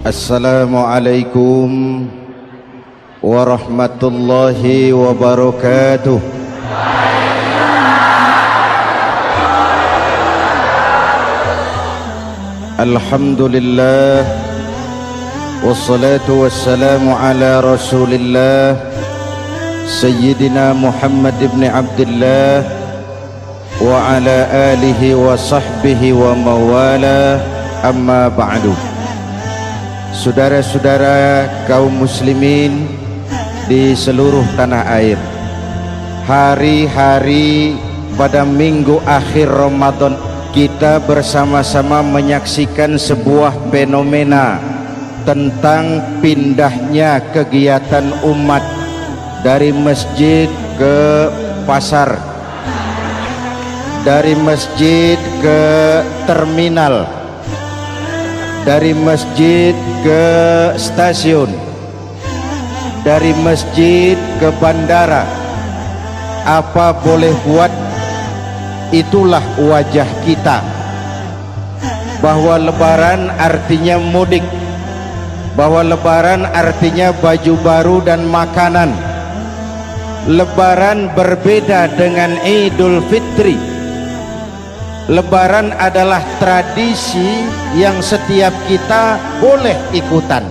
Assalamualaikum warahmatullahi wabarakatuh. Alhamdulillah wassalatu wassalamu ala rasulillah Sayyidina Muhammad ibn Abdullah wa ala alihi wa sahbihi wa mawala, amma ba'du. Saudara-saudara kaum muslimin di seluruh tanah air, hari-hari pada minggu akhir Ramadan kita bersama-sama menyaksikan sebuah fenomena tentang pindahnya kegiatan umat dari masjid ke pasar, dari masjid ke terminal, dari masjid ke stasiun, dari masjid ke bandara. Apa boleh buat, itulah wajah kita, bahwa lebaran artinya mudik, bahwa lebaran artinya baju baru dan makanan. Lebaran berbeda dengan Idul Fitri. Lebaran adalah tradisi yang setiap kita boleh ikutan.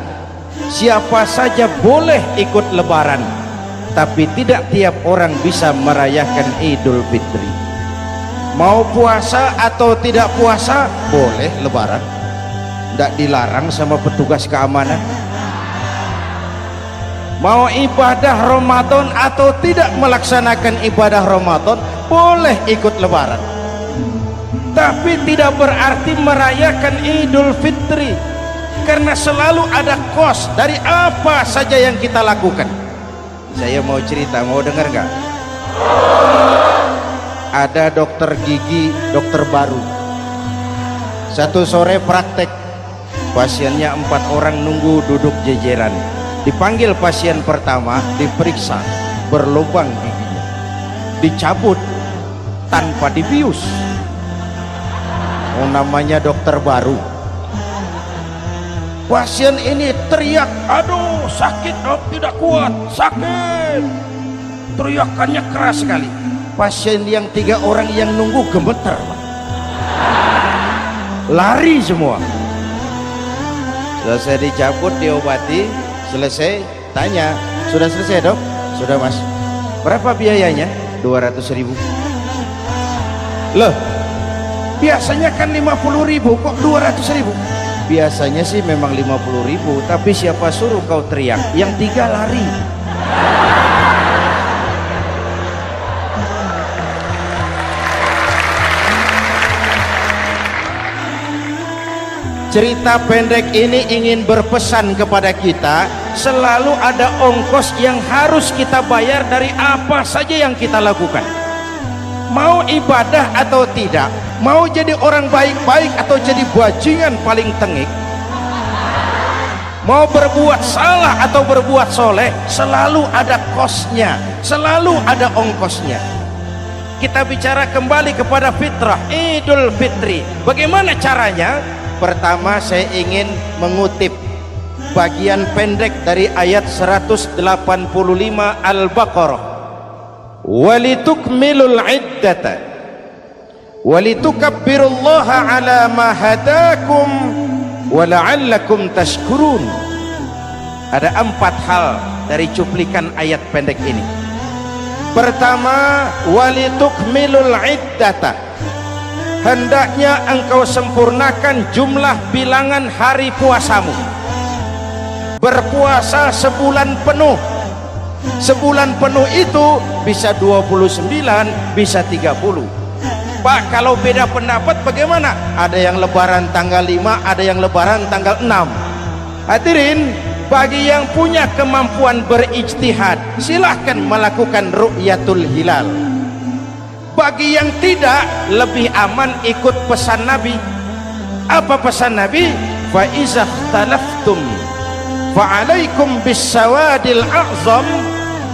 Siapa saja boleh ikut lebaran, tapi tidak tiap orang bisa merayakan Idul Fitri. Mau puasa atau tidak puasa, boleh lebaran. Tidak dilarang sama petugas keamanan. Mau ibadah Ramadan atau tidak melaksanakan ibadah Ramadan, boleh ikut lebaran. Tapi tidak berarti merayakan Idul Fitri, karena selalu ada kos dari apa saja yang kita lakukan. Saya mau cerita, mau dengar nggak? Ada dokter gigi, dokter baru. Satu sore praktek, pasiennya 4 orang nunggu duduk jejeran. Dipanggil pasien pertama, diperiksa, berlubang giginya, dicabut tanpa dibius. Oh, namanya dokter baru. Pasien ini teriak, aduh sakit, oh, tidak kuat, sakit. Teriakannya keras sekali. Pasien yang 3 orang yang nunggu gemeter, lari semua. Selesai dicabut, diobati, selesai, tanya, sudah selesai dok? Sudah mas. Berapa biayanya? 200.000. Loh, biasanya kan 50.000, kok 200.000? Biasanya sih memang 50.000, tapi siapa suruh kau teriak? Yang 3 lari. Cerita pendek ini ingin berpesan kepada kita, selalu ada ongkos yang harus kita bayar dari apa saja yang kita lakukan. Mau ibadah atau tidak, mau jadi orang baik-baik atau jadi bajingan paling tengik, mau berbuat salah atau berbuat soleh, selalu ada kosnya, selalu ada ongkosnya. Kita bicara kembali kepada fitrah Idul Fitri. Bagaimana caranya? Pertama, saya ingin mengutip bagian pendek dari ayat 185 Al-Baqarah. Walitukmilul iddata walitukabbirullaha ala ma hadakum wala'allakum tashkurun. Ada 4 hal dari cuplikan ayat pendek ini. Pertama, walitukmilul iddata, hendaknya engkau sempurnakan jumlah bilangan hari puasamu. Berpuasa sebulan penuh. Sebulan penuh itu bisa 29, bisa 30. Pak, kalau beda pendapat bagaimana? Ada yang lebaran tanggal 5, ada yang lebaran tanggal 6. Hadirin, bagi yang punya kemampuan berijtihad, silahkan melakukan ru'yatul hilal. Bagi yang tidak, lebih aman ikut pesan Nabi. Apa pesan Nabi? Fa iza ikhtalaftum fa alaikum bisawadil a'zam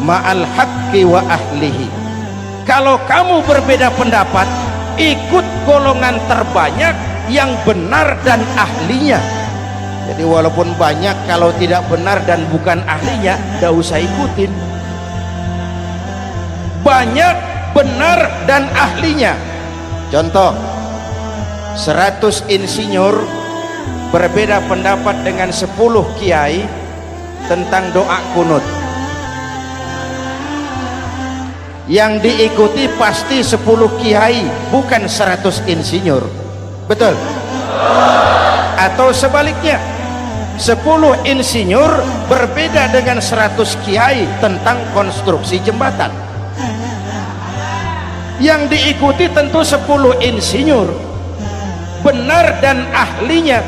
ma'al haqqi wa ahlihi. Kalau kamu berbeda pendapat, ikut golongan terbanyak yang benar dan ahlinya. Jadi walaupun banyak, kalau tidak benar dan bukan ahlinya, tidak usah ikutin. Banyak benar dan ahlinya. Contoh, 100 insinyur berbeda pendapat dengan 10 kiai tentang doa kunut. Yang diikuti pasti 10 kiai, bukan 100 insinyur. Betul? Atau sebaliknya, 10 insinyur berbeda dengan 100 kiai tentang konstruksi jembatan. Yang diikuti tentu 10 insinyur, benar dan ahlinya.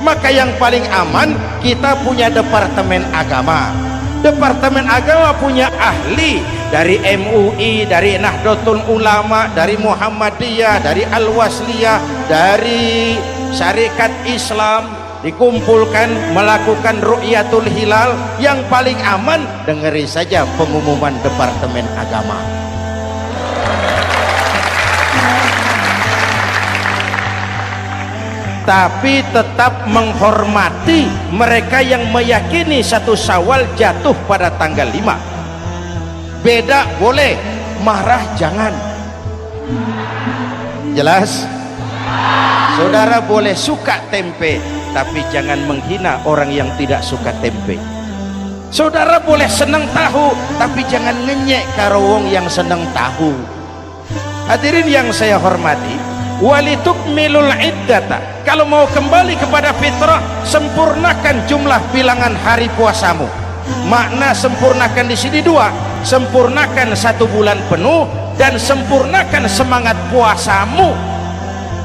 Maka yang paling aman, kita punya departemen agama. Departemen agama punya ahli dari MUI, dari Nahdlatul Ulama, dari Muhammadiyah, dari Al-Wasliyah, dari Syarikat Islam, dikumpulkan melakukan ru'yatul hilal. Yang paling aman, dengeri saja pengumuman departemen agama. Tapi tetap menghormati mereka yang meyakini 1 Syawal jatuh pada tanggal 5. Beda boleh, marah jangan. Jelas? Saudara boleh suka tempe, tapi jangan menghina orang yang tidak suka tempe. Saudara boleh senang tahu, tapi jangan ngenyek karo wong yang senang tahu. Hadirin yang saya hormati, walitukmilul iddata, kalau mau kembali kepada fitrah, sempurnakan jumlah bilangan hari puasamu. Makna sempurnakan di sini dua, sempurnakan 1 bulan penuh dan sempurnakan semangat puasamu.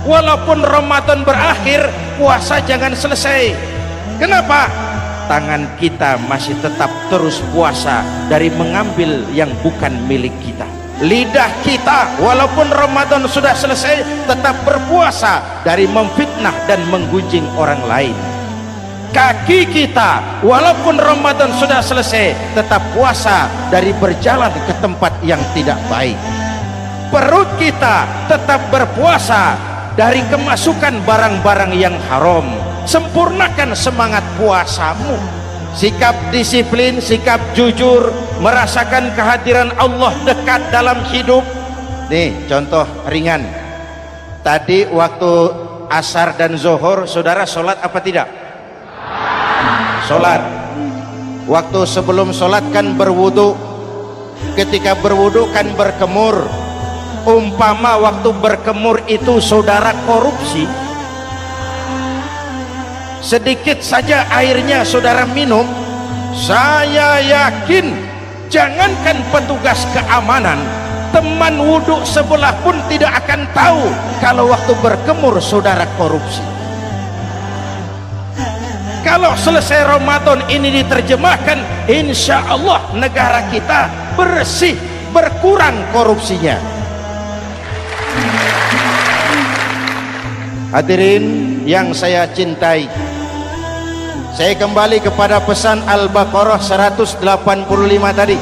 Walaupun Ramadan berakhir, puasa jangan selesai. Kenapa? Tangan kita masih tetap terus puasa dari mengambil yang bukan milik kita. Lidah kita walaupun Ramadan sudah selesai tetap berpuasa dari memfitnah dan menggunjing orang lain. Kaki kita walaupun Ramadan sudah selesai tetap puasa dari berjalan ke tempat yang tidak baik. Perut kita tetap berpuasa dari kemasukan barang-barang yang haram. Sempurnakan semangat puasamu. Sikap disiplin, sikap jujur, merasakan kehadiran Allah dekat dalam hidup. Nih contoh ringan, tadi waktu asar dan zuhur saudara sholat apa tidak? Sholat. Waktu sebelum sholat kan berwudu, ketika berwudu kan berkemur. Umpama waktu berkemur itu saudara korupsi, sedikit saja airnya saudara minum, saya yakin jangankan petugas keamanan, teman wudhu sebelah pun tidak akan tahu kalau waktu berkemur saudara korupsi. Kalau selesai Ramadan ini diterjemahkan, insya Allah negara kita bersih, berkurang korupsinya. Hadirin yang saya cintai, saya kembali kepada pesan Al-Baqarah 185 tadi.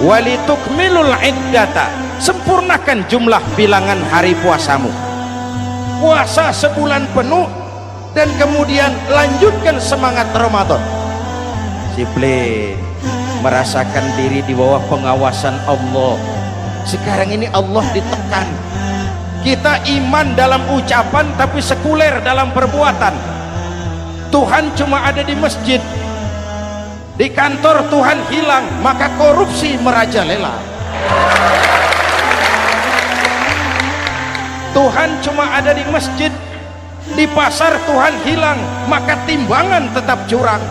Walitukmilul iddata, sempurnakan jumlah bilangan hari puasamu. Puasa sebulan penuh dan kemudian lanjutkan semangat Ramadan. Disiplin, merasakan diri di bawah pengawasan Allah. Sekarang ini Allah ditekan. Kita iman dalam ucapan tapi sekuler dalam perbuatan. Tuhan cuma ada di masjid, di kantor Tuhan hilang, maka korupsi merajalela. Tuhan cuma ada di masjid, di pasar Tuhan hilang, maka timbangan tetap curang.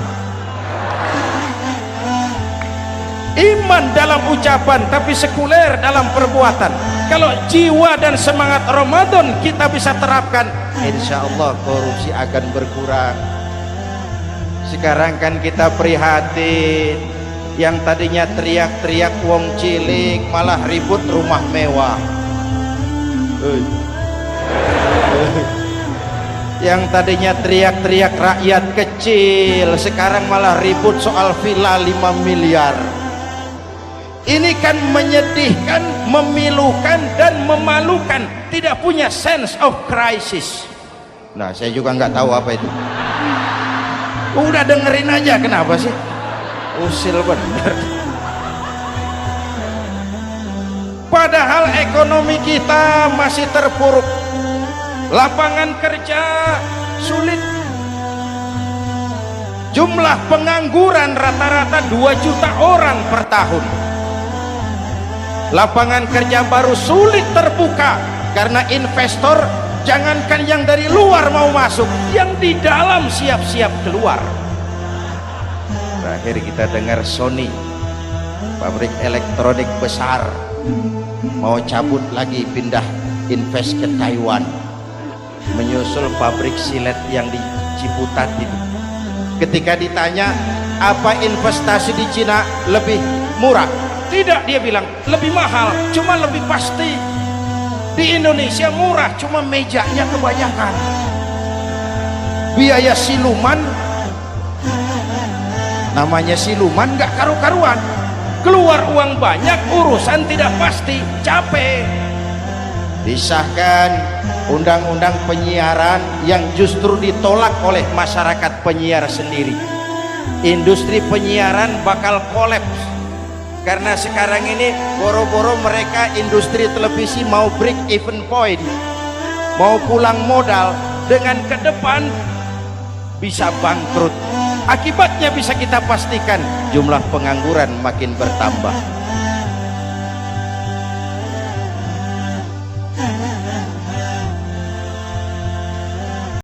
Iman dalam ucapan tapi sekuler dalam perbuatan. Kalau jiwa dan semangat Ramadan kita bisa terapkan, insya Allah korupsi akan berkurang. Sekarang kan kita prihatin, yang tadinya teriak-teriak wong cilik malah ribut rumah mewah. Yang tadinya teriak-teriak rakyat kecil sekarang malah ribut soal villa 5 miliar. Ini kan menyedihkan, memilukan dan memalukan. Tidak punya sense of crisis. Nah, saya juga nggak tahu apa itu. Udah dengerin aja, kenapa sih? Usil bener. Padahal ekonomi kita masih terpuruk, lapangan kerja sulit, jumlah pengangguran rata-rata 2 juta orang per tahun, lapangan kerja baru sulit terbuka karena investor jangankan yang dari luar mau masuk, yang di dalam siap-siap keluar. Terakhir kita dengar Sony, pabrik elektronik besar, mau cabut lagi, pindah invest ke Taiwan, menyusul pabrik silet yang di Ciputat itu. Ketika ditanya apa investasi di Cina lebih murah, tidak, dia bilang lebih mahal, cuma lebih pasti. Di Indonesia murah, cuma mejanya kebanyakan, biaya siluman, namanya siluman gak karu-karuan, keluar uang banyak, urusan tidak pasti, capek. Disahkan undang-undang penyiaran yang justru ditolak oleh masyarakat penyiar sendiri. Industri penyiaran bakal kolaps karena sekarang ini boro-boro mereka industri televisi mau break even point, mau pulang modal, dengan ke depan bisa bangkrut. Akibatnya bisa kita pastikan, jumlah pengangguran makin bertambah.